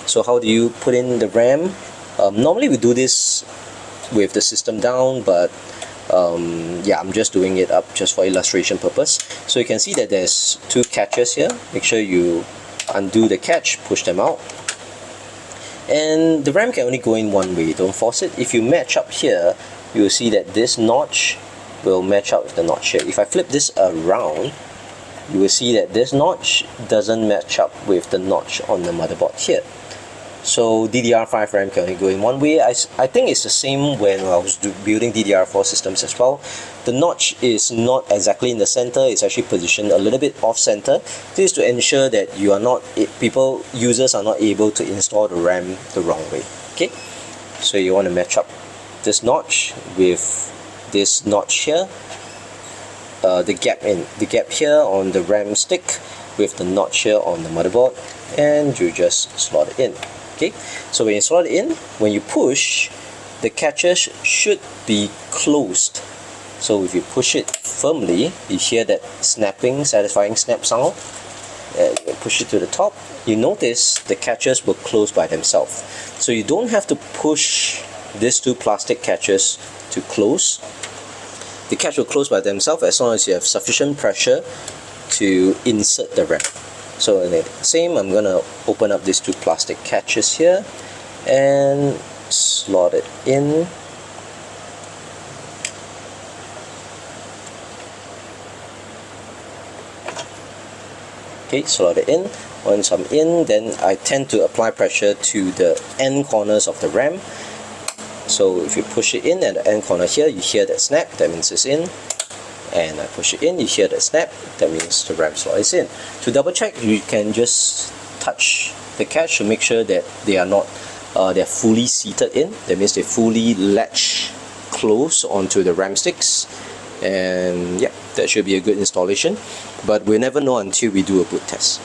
So how do you put in the RAM? Normally we do this with the system down, but yeah, I'm just doing it up just for illustration purpose. So you can see that there's two catches here. Make sure you undo the catch, push them out. And the RAM can only go in one way, don't force it. If you match up here, you will see that this notch will match up with the notch here. If I flip this around, you will see that this notch doesn't match up with the notch on the motherboard here. So DDR5 RAM can only go in one way. I think it's the same when I was building DDR4 systems as well. The notch is not exactly in the center, it's actually positioned a little bit off center. This is to ensure that you are not, users are not able to install the RAM the wrong way. Okay, so you want to match up this notch with this notch here, the gap here on the RAM stick with the notch here on the motherboard, and you just slot it in. Okay, so when you slot it in, when you push, the catches should be closed. So if you push it firmly, you hear that snapping, satisfying snap sound. You push it to the top, you notice the catches will close by themselves. So you don't have to push these two plastic catches to close. The catch will close by themselves as long as you have sufficient pressure to insert the RAM. So in the same, I'm gonna open up these two plastic catches here and slot it in. Okay, slot it in. Once I'm in, then I tend to apply pressure to the end corners of the RAM. So if you push it in at the end corner here, you hear that snap, that means it's in. And I push it in, you hear that snap, that means the RAM slot is in. To double check, you can just touch the catch to make sure that they are not they're fully seated in. That means they fully latch close onto the RAM sticks. And yeah, that should be a good installation, but we'll never know until we do a boot test.